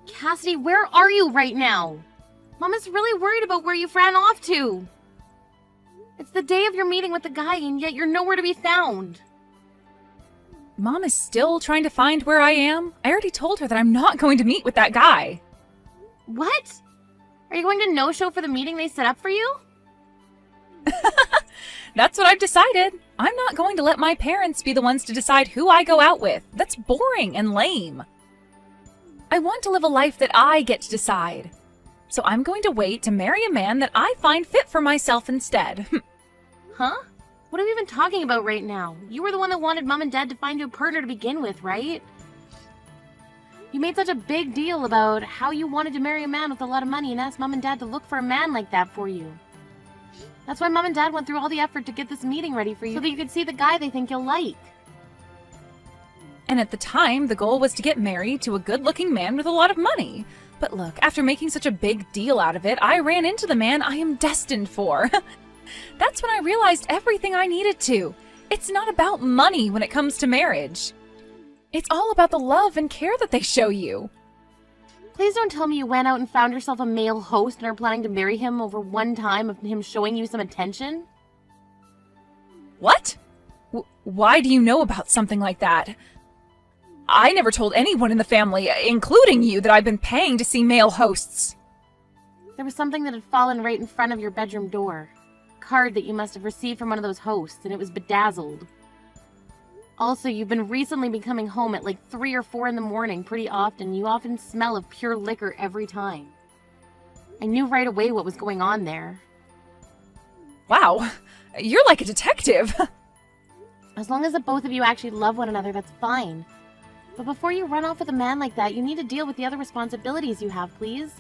Cassidy, where are you right now? Mom is really worried about where you've ran off to. It's the day of your meeting with the guy, and yet you're nowhere to be found. Mom is still trying to find where I am. I already told her that I'm not going to meet with that guy. What? Are you going to no-show for the meeting they set up for you? That's what I've decided. I'm not going to let my parents be the ones to decide who I go out with. That's boring and lame. I want to live a life that I get to decide. So I'm going to wait to marry a man that I find fit for myself instead. Huh? What are we even talking about right now? You were the one that wanted Mom and Dad to find you a partner to begin with, right? You made such a big deal about how you wanted to marry a man with a lot of money and asked Mom and Dad to look for a man like that for you. That's why Mom and Dad went through all the effort to get this meeting ready for you so that you could see the guy they think you'll like. And at the time, the goal was to get married to a good-looking man with a lot of money. But look, after making such a big deal out of it, I ran into the man I am destined for. That's when I realized everything I needed to. It's not about money when it comes to marriage. It's all about the love and care that they show you. Please don't tell me you went out and found yourself a male host and are planning to marry him over one time of him showing you some attention? What? Why do you know about something like that? I never told anyone in the family, including you, that I've been paying to see male hosts. There was something that had fallen right in front of your bedroom door. A card that you must have received from one of those hosts, and it was bedazzled. Also, you've been recently been coming home at like 3 or 4 in the morning pretty often. You often smell of pure liquor every time. I knew right away what was going on there. Wow, you're like a detective. As long as the both of you actually love one another, that's fine. But before you run off with a man like that, you need to deal with the other responsibilities you have, please.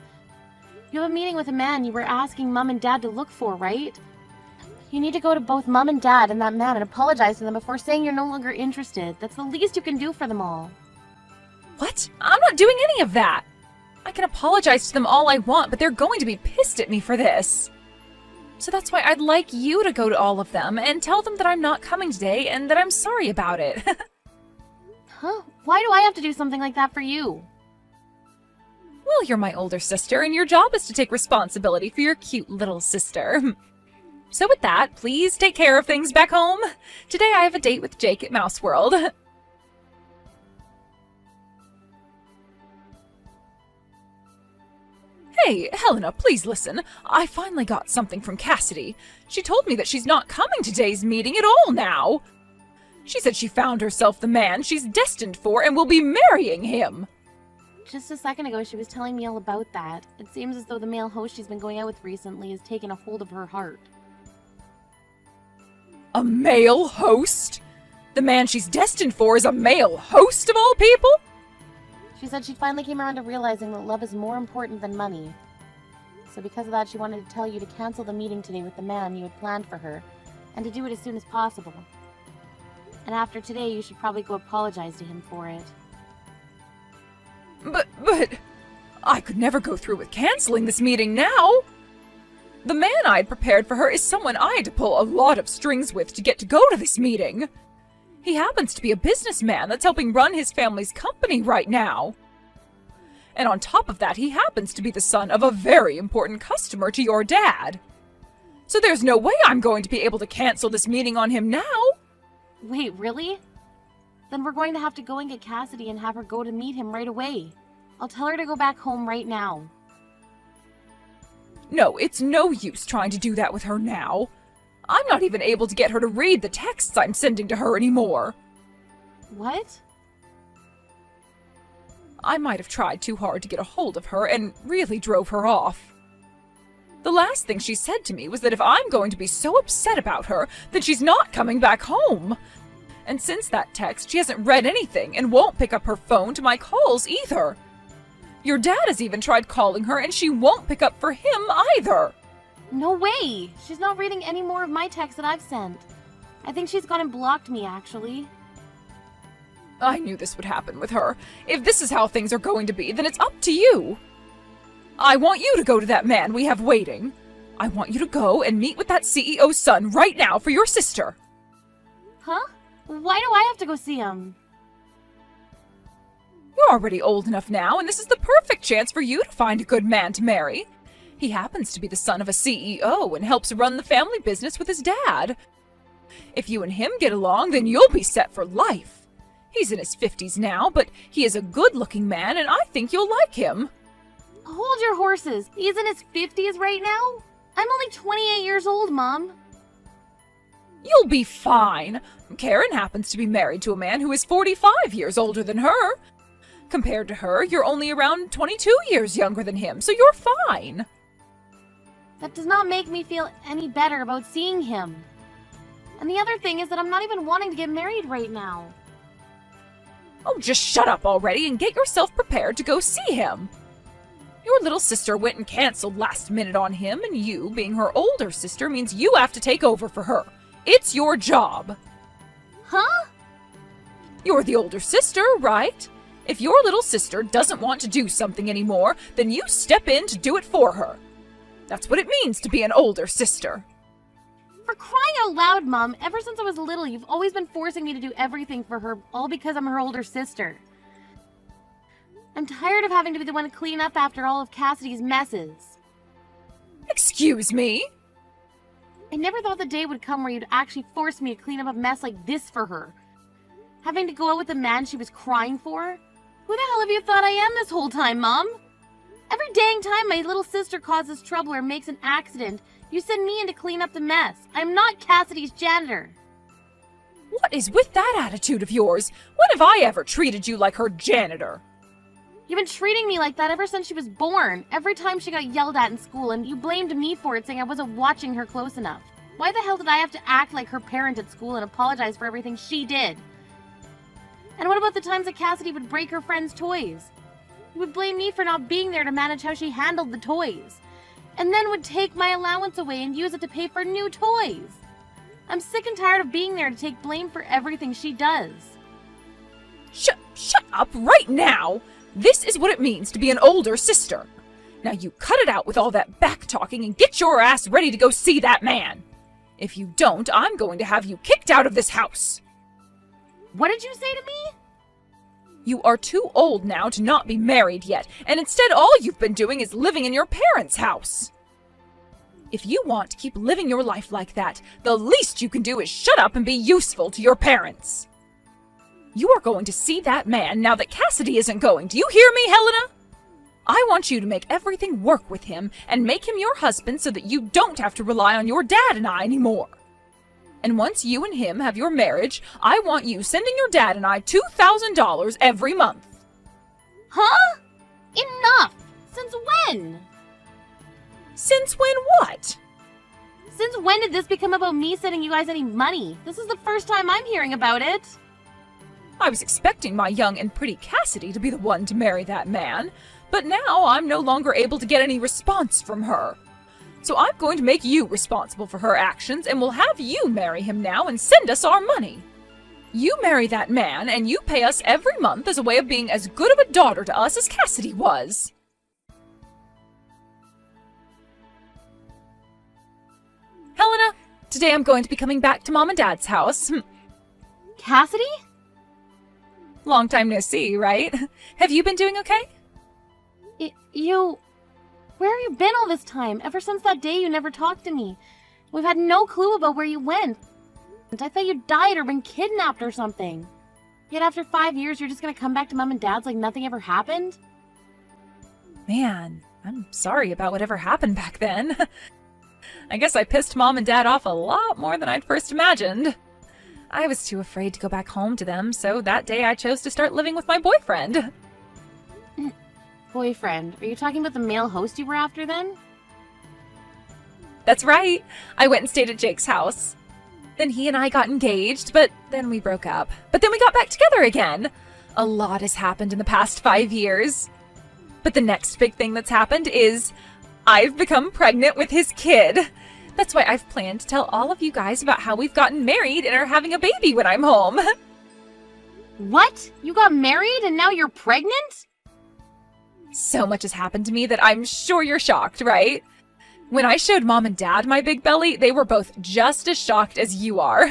You have a meeting with a man you were asking Mom and Dad to look for, right? You need to go to both Mom and Dad and that man and apologize to them before saying you're no longer interested. That's the least you can do for them all. What? I'm not doing any of that. I can apologize to them all I want, but they're going to be pissed at me for this. So that's why I'd like you to go to all of them and tell them that I'm not coming today and that I'm sorry about it. Huh? Why do I have to do something like that for you? Well, you're my older sister, and your job is to take responsibility for your cute little sister. So with that, please take care of things back home. Today I have a date with Jake at Mouse World. Hey, Helena, please listen. I finally got something from Cassidy. She told me that she's not coming to today's meeting at all now. She said she found herself the man she's destined for and will be marrying him. Just a second ago, she was telling me all about that. It seems as though the male host she's been going out with recently has taken a hold of her heart. A male host? The man she's destined for is a male host of all people? She said she finally came around to realizing that love is more important than money. So because of that, she wanted to tell you to cancel the meeting today with the man you had planned for her, and to do it as soon as possible. And after today, you should probably go apologize to him for it. But, I could never go through with canceling this meeting now. The man I had prepared for her is someone I had to pull a lot of strings with to get to go to this meeting. He happens to be a businessman that's helping run his family's company right now. And on top of that, he happens to be the son of a very important customer to your dad. So there's no way I'm going to be able to cancel this meeting on him now. Wait, really? Then we're going to have to go and get Cassidy and have her go to meet him right away. I'll tell her to go back home right now. No, it's no use trying to do that with her now. I'm not even able to get her to read the texts I'm sending to her anymore. What? I might have tried too hard to get a hold of her and really drove her off. The last thing she said to me was that if I'm going to be so upset about her, then she's not coming back home. And since that text, she hasn't read anything and won't pick up her phone to my calls either. Your dad has even tried calling her and she won't pick up for him either. No way! She's not reading any more of my texts that I've sent. I think she's gone and blocked me, actually. I knew this would happen with her. If this is how things are going to be, then it's up to you. I want you to go to that man we have waiting. I want you to go and meet with that CEO's son right now for your sister. Huh? Why do I have to go see him? You're already old enough now, and this is the perfect chance for you to find a good man to marry. He happens to be the son of a CEO and helps run the family business with his dad. If you and him get along, then you'll be set for life. He's in his 50s now, but he is a good-looking man, and I think you'll like him. Hold your horses. He's in his 50s right now? I'm only 28 years old, Mom. You'll be fine. Karen happens to be married to a man who is 45 years older than her. Compared to her, you're only around 22 years younger than him, so you're fine. That does not make me feel any better about seeing him. And the other thing is that I'm not even wanting to get married right now. Oh, just shut up already and get yourself prepared to go see him. Your little sister went and canceled last minute on him, and you, being her older sister, means you have to take over for her. It's your job. Huh? You're the older sister, right? If your little sister doesn't want to do something anymore, then you step in to do it for her. That's what it means to be an older sister. For crying out loud, Mom, ever since I was little, you've always been forcing me to do everything for her, all because I'm her older sister. I'm tired of having to be the one to clean up after all of Cassidy's messes. Excuse me? I never thought the day would come where you'd actually force me to clean up a mess like this for her. Having to go out with the man she was crying for? Who the hell have you thought I am this whole time, Mom? Every dang time my little sister causes trouble or makes an accident, you send me in to clean up the mess. I'm not Cassidy's janitor. What is with that attitude of yours? When have I ever treated you like her janitor? You've been treating me like that ever since she was born. Every time she got yelled at in school, and you blamed me for it, saying I wasn't watching her close enough. Why the hell did I have to act like her parent at school and apologize for everything she did? And what about the times that Cassidy would break her friends' toys? You would blame me for not being there to manage how she handled the toys. And then would take my allowance away and use it to pay for new toys. I'm sick and tired of being there to take blame for everything she does. Shut up right now! This is what it means to be an older sister. Now you cut it out with all that back-talking and get your ass ready to go see that man. If you don't, I'm going to have you kicked out of this house. What did you say to me? You are too old now to not be married yet, and instead all you've been doing is living in your parents' house. If you want to keep living your life like that, the least you can do is shut up and be useful to your parents. You are going to see that man now that Cassidy isn't going. Do you hear me, Helena? I want you to make everything work with him and make him your husband so that you don't have to rely on your dad and I anymore. And once you and him have your marriage, I want you sending your dad and I $2,000 every month. Huh? Enough! Since when? Since when what? Since when did this become about me sending you guys any money? This is the first time I'm hearing about it. I was expecting my young and pretty Cassidy to be the one to marry that man, but now I'm no longer able to get any response from her. So I'm going to make you responsible for her actions, and we'll have you marry him now and send us our money. You marry that man, and you pay us every month as a way of being as good of a daughter to us as Cassidy was. Helena, today I'm going to be coming back to Mom and Dad's house. Cassidy? Long time no see, right? Have you been doing okay? Where have you been all this time? Ever since that day you never talked to me. We've had no clue about where you went. I thought you died or been kidnapped or something. Yet after 5 years you're just gonna come back to Mom and Dad's like nothing ever happened? Man, I'm sorry about whatever happened back then. I guess I pissed Mom and Dad off a lot more than I'd first imagined. I was too afraid to go back home to them, so that day I chose to start living with my boyfriend. Boyfriend? Are you talking about the male host you were after then? That's right. I went and stayed at Jake's house. Then he and I got engaged, but then we broke up. But then we got back together again. A lot has happened in the past 5 years. But the next big thing that's happened is I've become pregnant with his kid. That's why I've planned to tell all of you guys about how we've gotten married and are having a baby when I'm home. What? You got married and now you're pregnant? So much has happened to me that I'm sure you're shocked, right? When I showed Mom and Dad my big belly, they were both just as shocked as you are.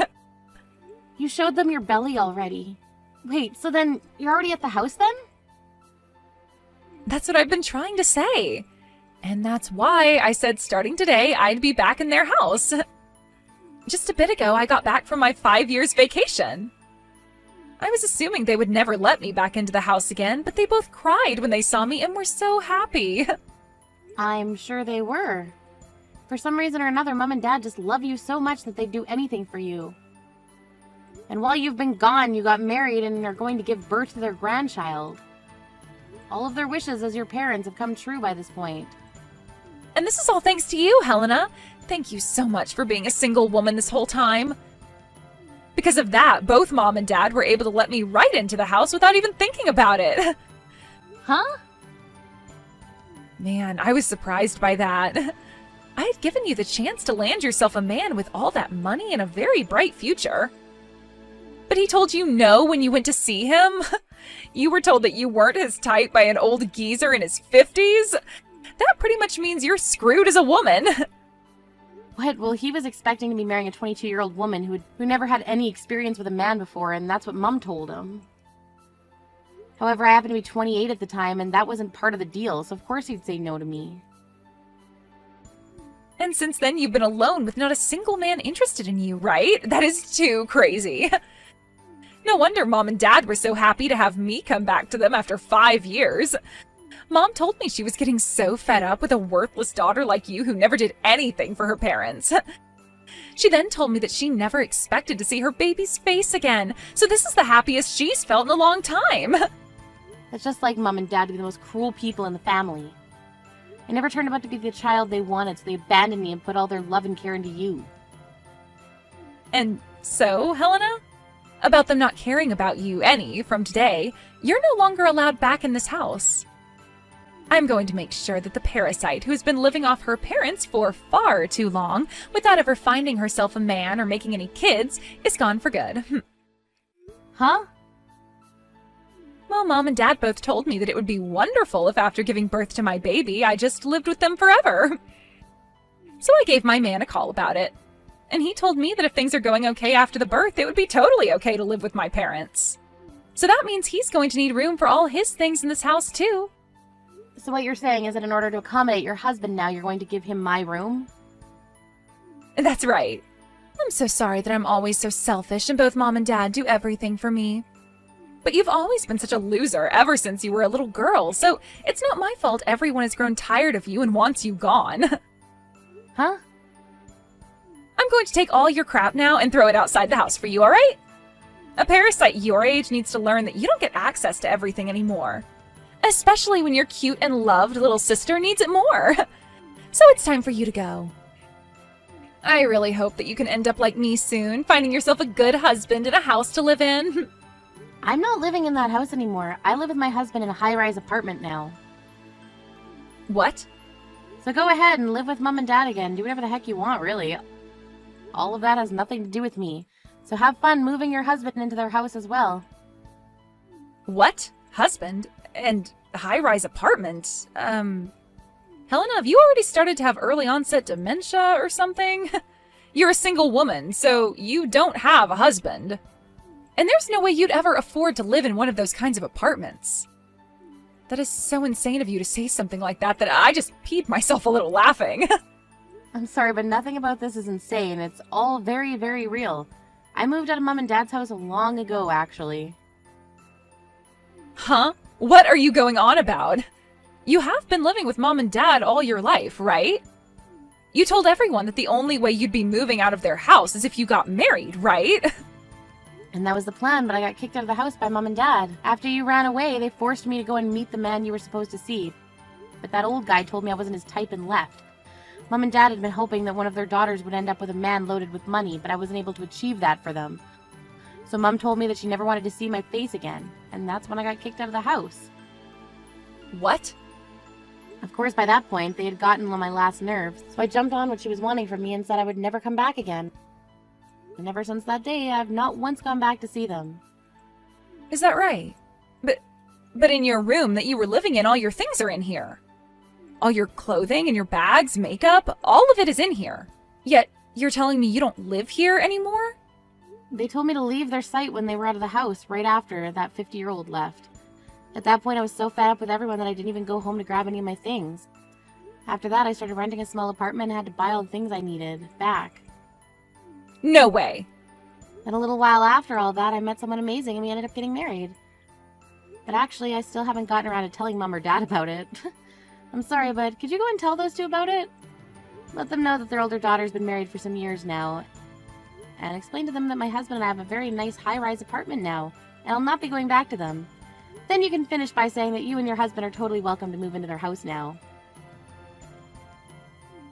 You showed them your belly already. Wait, so then you're already at the house then? That's what I've been trying to say. And that's why I said starting today, I'd be back in their house. Just a bit ago, I got back from my 5 years vacation. I was assuming they would never let me back into the house again, but they both cried when they saw me and were so happy. I'm sure they were. For some reason or another, Mom and Dad just love you so much that they'd do anything for you. And while you've been gone, you got married and are going to give birth to their grandchild. All of their wishes as your parents have come true by this point. And this is all thanks to you, Helena. Thank you so much for being a single woman this whole time. Because of that, both Mom and Dad were able to let me right into the house without even thinking about it. Huh? Man, I was surprised by that. I had given you the chance to land yourself a man with all that money and a very bright future. But he told you no when you went to see him? You were told that you weren't his type by an old geezer in his 50s? That pretty much means you're screwed as a woman. What? Well, he was expecting to be marrying a 22-year-old woman who never had any experience with a man before, and that's what Mom told him. However, I happened to be 28 at the time, and that wasn't part of the deal, so of course he'd say no to me. And since then, you've been alone with not a single man interested in you, right? That is too crazy. No wonder Mom and Dad were so happy to have me come back to them after 5 years. Mom told me she was getting so fed up with a worthless daughter like you who never did anything for her parents. She then told me that she never expected to see her baby's face again, so this is the happiest she's felt in a long time. It's just like Mom and Dad to be the most cruel people in the family. I never turned out to be the child they wanted, so they abandoned me and put all their love and care into you. And so, Helena? About them not caring about you any from today, you're no longer allowed back in this house. I'm going to make sure that the parasite who's been living off her parents for far too long without ever finding herself a man or making any kids is gone for good. Huh? Well, Mom and Dad both told me that it would be wonderful if after giving birth to my baby, I just lived with them forever. So I gave my man a call about it. And he told me that if things are going okay after the birth, it would be totally okay to live with my parents. So that means he's going to need room for all his things in this house, too. So what you're saying is that in order to accommodate your husband now, you're going to give him my room? That's right. I'm so sorry that I'm always so selfish and both Mom and Dad do everything for me. But you've always been such a loser ever since you were a little girl, so it's not my fault everyone has grown tired of you and wants you gone. Huh? I'm going to take all your crap now and throw it outside the house for you, alright? A parasite your age needs to learn that you don't get access to everything anymore. Especially when your cute and loved little sister needs it more. So it's time for you to go. I really hope that you can end up like me soon, finding yourself a good husband and a house to live in. I'm not living in that house anymore. I live with my husband in a high-rise apartment now. What? So go ahead and live with Mom and Dad again. Do whatever the heck you want, really. All of that has nothing to do with me. So have fun moving your husband into their house as well. What? Husband? And high-rise apartment? Helena, have you already started to have early onset dementia or something? You're a single woman, so you don't have a husband. And there's no way you'd ever afford to live in one of those kinds of apartments. That is so insane of you to say something like that I just peed myself a little laughing. I'm sorry, but nothing about this is insane. It's all very, very real. I moved out of Mom and Dad's house long ago, actually. Huh? What are you going on about? You have been living with Mom and Dad all your life, right? You told everyone that the only way you'd be moving out of their house is if you got married, right? And that was the plan, but I got kicked out of the house by Mom and Dad. After you ran away, they forced me to go and meet the man you were supposed to see. But that old guy told me I wasn't his type and left. Mom and Dad had been hoping that one of their daughters would end up with a man loaded with money, but I wasn't able to achieve that for them. So Mom told me that she never wanted to see my face again, and that's when I got kicked out of the house. What? Of course, by that point, they had gotten on my last nerve, so I jumped on what she was wanting from me and said I would never come back again. And ever since that day, I've not once gone back to see them. Is that right? But in your room that you were living in, all your things are in here. All your clothing and your bags, makeup, all of it is in here. Yet, you're telling me you don't live here anymore? They told me to leave their sight when they were out of the house right after that 50-year-old left. At that point, I was so fed up with everyone that I didn't even go home to grab any of my things. After that, I started renting a small apartment and had to buy all the things I needed back. No way. And a little while after all that, I met someone amazing and we ended up getting married. But actually, I still haven't gotten around to telling Mom or Dad about it. I'm sorry, but could you go and tell those two about it? Let them know that their older daughter's been married for some years now. And explain to them that my husband and I have a very nice high-rise apartment now, and I'll not be going back to them. Then you can finish by saying that you and your husband are totally welcome to move into their house now.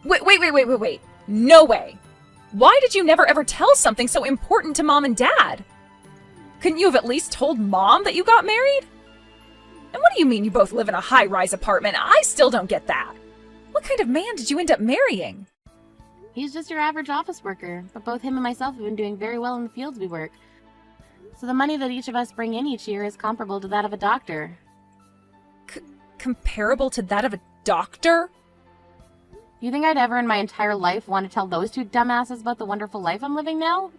Wait. No way. Why did you never ever tell something so important to Mom and Dad? Couldn't you have at least told Mom that you got married? And what do you mean you both live in a high-rise apartment? I still don't get that. What kind of man did you end up marrying? He's just your average office worker, but both him and myself have been doing very well in the fields we work. So the money that each of us bring in each year is comparable to that of a doctor. Comparable to that of a doctor? You think I'd ever in my entire life want to tell those two dumbasses about the wonderful life I'm living now?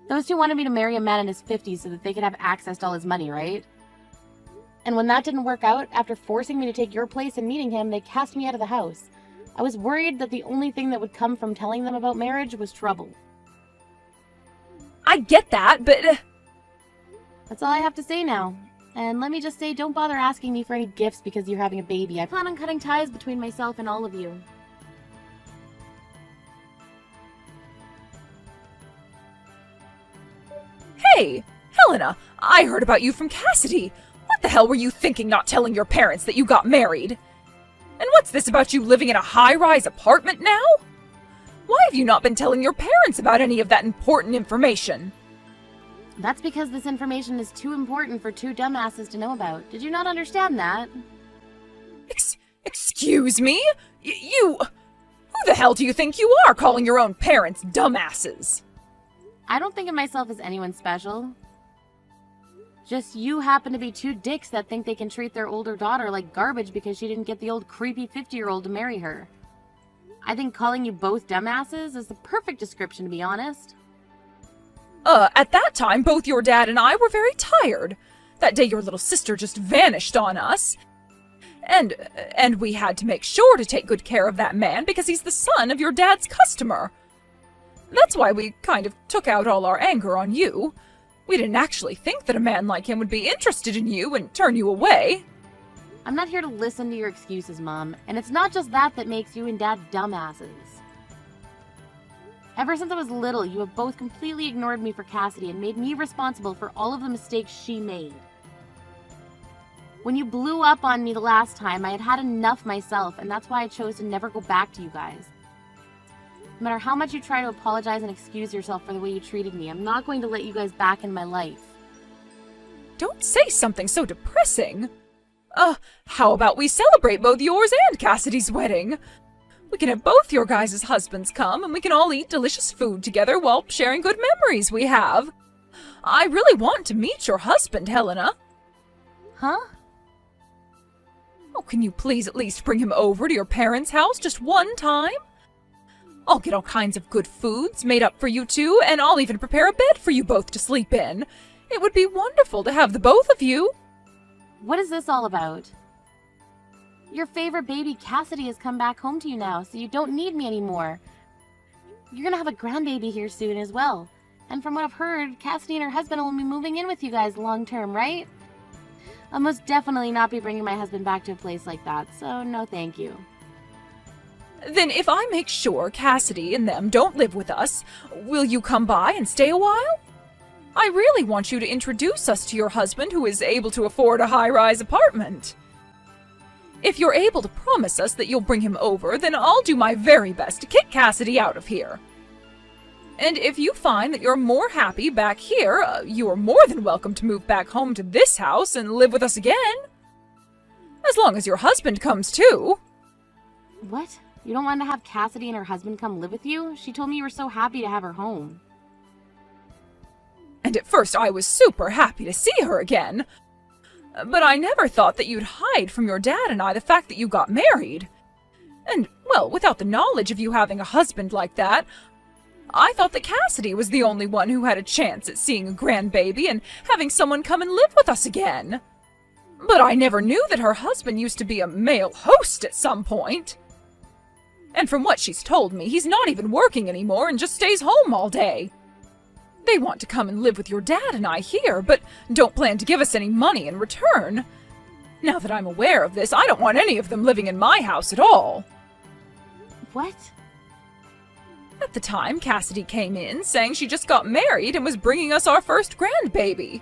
Those two wanted me to marry a man in his 50s so that they could have access to all his money, right? And when that didn't work out, after forcing me to take your place and meeting him, they cast me out of the house. I was worried that the only thing that would come from telling them about marriage was trouble. I get that, but... That's all I have to say now. And let me just say, don't bother asking me for any gifts because you're having a baby. I plan on cutting ties between myself and all of you. Hey, Helena, I heard about you from Cassidy. What the hell were you thinking not telling your parents that you got married? And what's this about you living in a high-rise apartment now? Why have you not been telling your parents about any of that important information? That's because this information is too important for two dumbasses to know about. Did you not understand that? Excuse me? You... Who the hell do you think you are calling your own parents dumbasses? I don't think of myself as anyone special. Just you happen to be two dicks that think they can treat their older daughter like garbage because she didn't get the old creepy 50-year-old to marry her. I think calling you both dumbasses is the perfect description, to be honest. At that time, both your dad and I were very tired. That day your little sister just vanished on us. And we had to make sure to take good care of that man because he's the son of your dad's customer. That's why we kind of took out all our anger on you. We didn't actually think that a man like him would be interested in you and turn you away. I'm not here to listen to your excuses, Mom. And it's not just that that makes you and Dad dumbasses. Ever since I was little, you have both completely ignored me for Cassidy and made me responsible for all of the mistakes she made. When you blew up on me the last time, I had had enough myself, and that's why I chose to never go back to you guys. No matter how much you try to apologize and excuse yourself for the way you treated me, I'm not going to let you guys back in my life. Don't say something so depressing. How about we celebrate both yours and Cassidy's wedding? We can have both your guys' husbands come, and we can all eat delicious food together while sharing good memories we have. I really want to meet your husband, Helena. Huh? Oh, can you please at least bring him over to your parents' house just one time? I'll get all kinds of good foods made up for you two, and I'll even prepare a bed for you both to sleep in. It would be wonderful to have the both of you. What is this all about? Your favorite baby, Cassidy, has come back home to you now, so you don't need me anymore. You're gonna have a grandbaby here soon as well. And from what I've heard, Cassidy and her husband will be moving in with you guys long term, right? I'll most definitely not be bringing my husband back to a place like that, so no thank you. Then if I make sure Cassidy and them don't live with us, will you come by and stay a while? I really want you to introduce us to your husband who is able to afford a high-rise apartment. If you're able to promise us that you'll bring him over, then I'll do my very best to kick Cassidy out of here. And if you find that you're more happy back here, you are more than welcome to move back home to this house and live with us again. As long as your husband comes too. What? You don't want to have Cassidy and her husband come live with you? She told me you were so happy to have her home. And at first I was super happy to see her again. But I never thought that you'd hide from your dad and I the fact that you got married. And, well, without the knowledge of you having a husband like that, I thought that Cassidy was the only one who had a chance at seeing a grandbaby and having someone come and live with us again. But I never knew that her husband used to be a male host at some point. And from what she's told me, he's not even working anymore and just stays home all day. They want to come and live with your dad and I here, but don't plan to give us any money in return. Now that I'm aware of this, I don't want any of them living in my house at all. What? At the time, Cassidy came in saying she just got married and was bringing us our first grandbaby.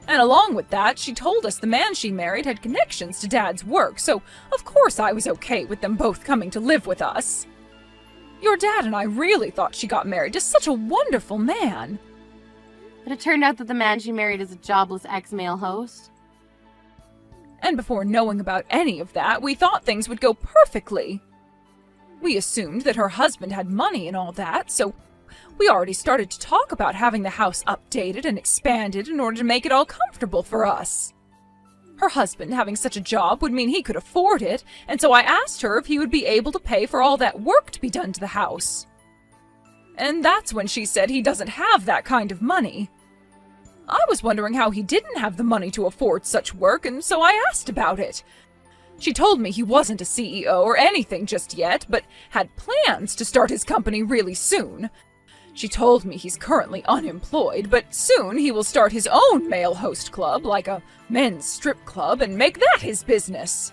And along with that, she told us the man she married had connections to Dad's work, so of course I was okay with them both coming to live with us. Your dad and I really thought she got married to such a wonderful man. But it turned out that the man she married is a jobless ex-male host. And before knowing about any of that, we thought things would go perfectly. We assumed that her husband had money and all that, so we already started to talk about having the house updated and expanded in order to make it all comfortable for us. Her husband having such a job would mean he could afford it, and so I asked her if he would be able to pay for all that work to be done to the house. And that's when she said he doesn't have that kind of money. I was wondering how he didn't have the money to afford such work, and so I asked about it. She told me he wasn't a CEO or anything just yet, but had plans to start his company really soon. She told me he's currently unemployed, but soon he will start his own male host club, like a men's strip club, and make that his business.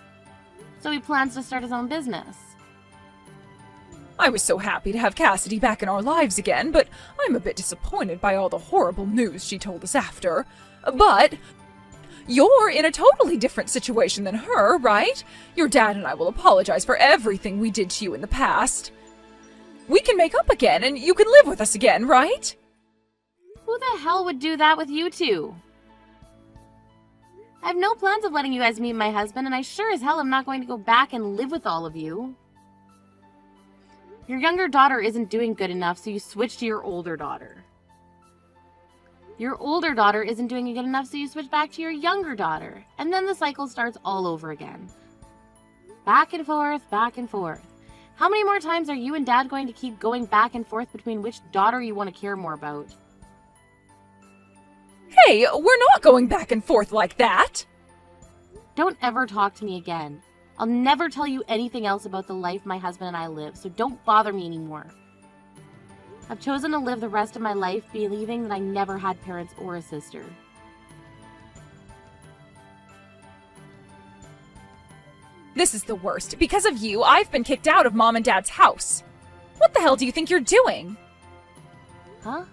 So he plans to start his own business. I was so happy to have Cassidy back in our lives again, but I'm a bit disappointed by all the horrible news she told us after. But you're in a totally different situation than her, right? Your dad and I will apologize for everything we did to you in the past. We can make up again, and you can live with us again, right? Who the hell would do that with you two? I have no plans of letting you guys meet my husband, and I sure as hell am not going to go back and live with all of you. Your younger daughter isn't doing good enough, so you switch to your older daughter. Your older daughter isn't doing good enough, so you switch back to your younger daughter. And then the cycle starts all over again. Back and forth, back and forth. How many more times are you and Dad going to keep going back and forth between which daughter you want to care more about? Hey, we're not going back and forth like that! Don't ever talk to me again. I'll never tell you anything else about the life my husband and I live, so don't bother me anymore. I've chosen to live the rest of my life believing that I never had parents or a sister. This is the worst. Because of you, I've been kicked out of Mom and Dad's house. What the hell do you think you're doing? Huh?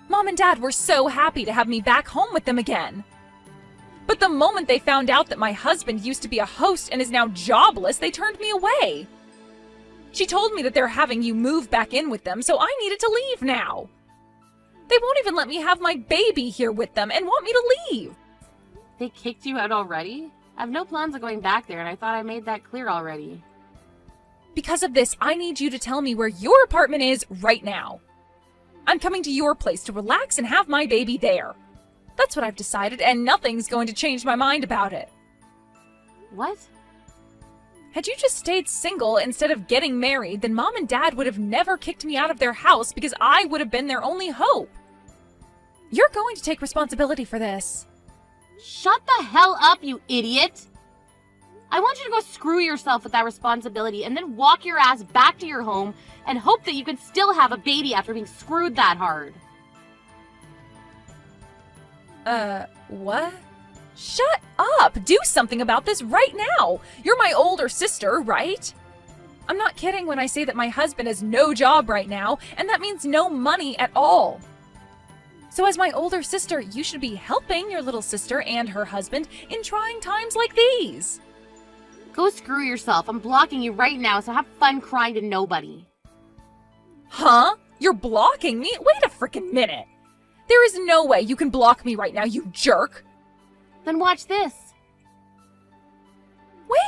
Mom and Dad were so happy to have me back home with them again. But the moment they found out that my husband used to be a host and is now jobless, they turned me away. She told me that they're having you move back in with them, so I needed to leave now. They won't even let me have my baby here with them and want me to leave. They kicked you out already? I have no plans of going back there, and I thought I made that clear already. Because of this, I need you to tell me where your apartment is right now. I'm coming to your place to relax and have my baby there. That's what I've decided, and nothing's going to change my mind about it. What? Had you just stayed single instead of getting married, then Mom and Dad would have never kicked me out of their house because I would have been their only hope. You're going to take responsibility for this. Shut the hell up, you idiot! I want you to go screw yourself with that responsibility and then walk your ass back to your home and hope that you can still have a baby after being screwed that hard. What? Shut up! Do something about this right now! You're my older sister, right? I'm not kidding when I say that my husband has no job right now, and that means no money at all. So as my older sister, you should be helping your little sister and her husband in trying times like these. Go screw yourself. I'm blocking you right now, so have fun crying to nobody. Huh? You're blocking me? Wait a frickin' minute. There is no way you can block me right now, you jerk. Then watch this.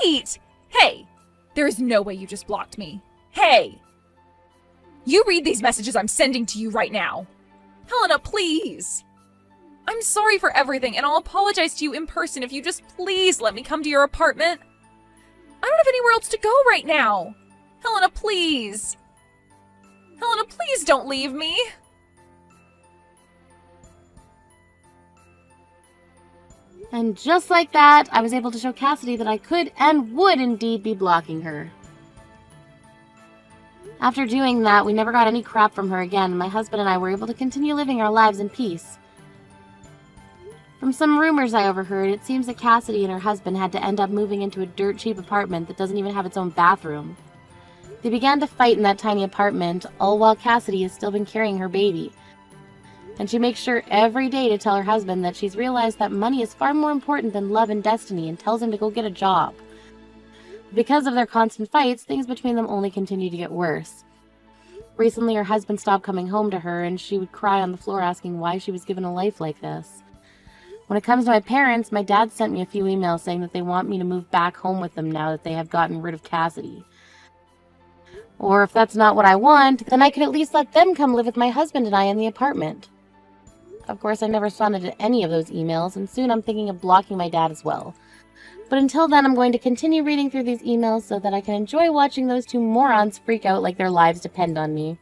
Wait! Hey! There is no way you just blocked me. Hey! You read these messages I'm sending to you right now. Helena, please! I'm sorry for everything, and I'll apologize to you in person if you just please let me come to your apartment. I don't have anywhere else to go right now. Helena, please! Helena, please don't leave me! And just like that, I was able to show Cassidy that I could and would indeed be blocking her. After doing that, we never got any crap from her again, and my husband and I were able to continue living our lives in peace. From some rumors I overheard, it seems that Cassidy and her husband had to end up moving into a dirt-cheap apartment that doesn't even have its own bathroom. They began to fight in that tiny apartment, all while Cassidy has still been carrying her baby. And she makes sure every day to tell her husband that she's realized that money is far more important than love and destiny, and tells him to go get a job. Because of their constant fights, things between them only continue to get worse. Recently, her husband stopped coming home to her, and she would cry on the floor asking why she was given a life like this. When it comes to my parents, my dad sent me a few emails saying that they want me to move back home with them now that they have gotten rid of Cassidy. Or if that's not what I want, then I could at least let them come live with my husband and I in the apartment. Of course, I never responded to any of those emails, and soon I'm thinking of blocking my dad as well. But until then, I'm going to continue reading through these emails so that I can enjoy watching those two morons freak out like their lives depend on me.